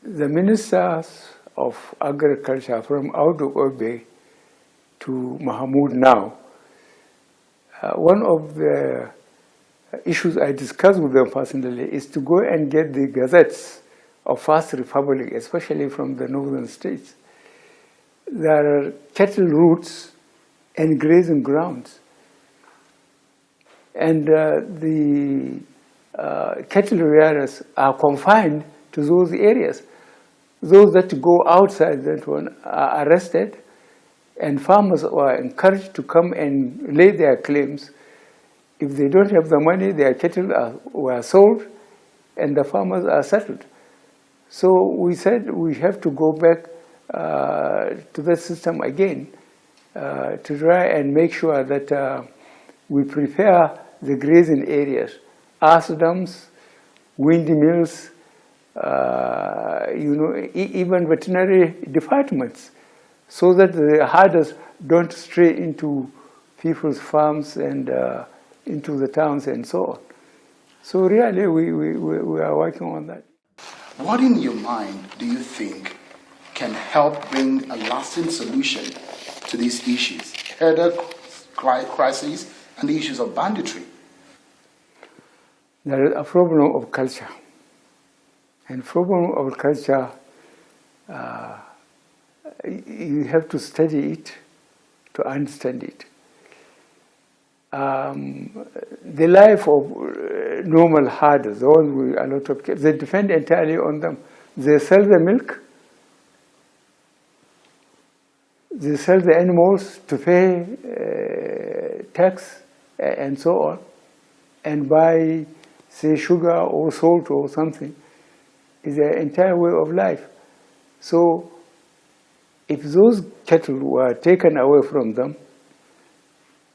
The ministers of agriculture from out of Obe to Mahmoud now, one of the issues I discussed with them personally is to go and get the gazettes of First Republic, especially from the northern states. There are cattle routes and grazing grounds. And the cattle rearers are confined to those areas. Those that go outside that one are arrested, and farmers are encouraged to come and lay their claims. If they don't have the money, their cattle were sold, and the farmers are settled. So we said we have to go back to the system again to try and make sure that we prepare the grazing areas, arsdams, windmills, even veterinary departments, so that the herders don't stray into people's farms and into the towns and so on. So really, we are working on that. What in your mind do you think can help bring a lasting solution to these issues, herder crises and the issues of banditry? There is a problem of culture. And problem of culture, you have to study it to understand it. The life of normal herders, the ones with a lot of kids, they depend entirely on them. They sell the milk, they sell the animals to pay tax and so on, and buy, say, sugar or salt or something. Is their entire way of life. So if those cattle were taken away from them,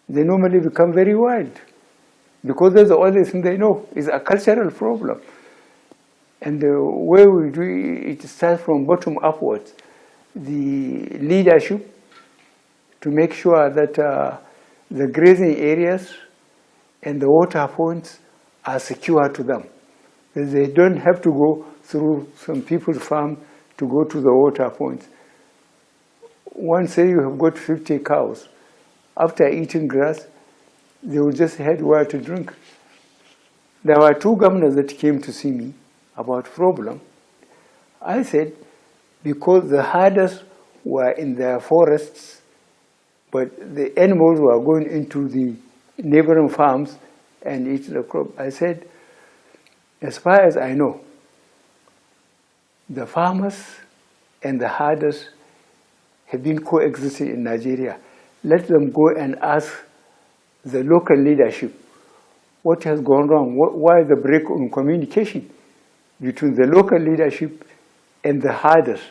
they normally become very wild, because that's the only thing they know. Is a cultural problem. And the way we do it starts from bottom upwards. The leadership to make sure that the grazing areas and the water points are secure to them. That they don't have to go through some people's farm to go to the water points. Once, say you have got 50 cows, after eating grass, they will just head where to drink. There were two governors that came to see me about problem. I said, because the herders were in their forests, but the animals were going into the neighboring farms and eating the crop. I said, as far as I know, the farmers and the herders have been coexisting in Nigeria. Let them go and ask the local leadership what has gone wrong, why the break in communication between the local leadership and the herders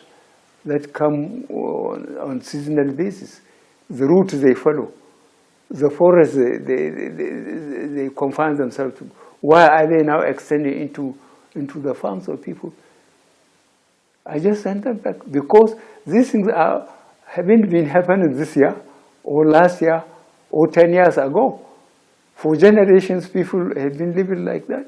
that come on seasonal basis, the route they follow, the forest they confine themselves to. Why are they now extending into the farms of people? I just sent them back, because these things haven't been happening this year or last year or 10 years ago. For generations, people have been living like that.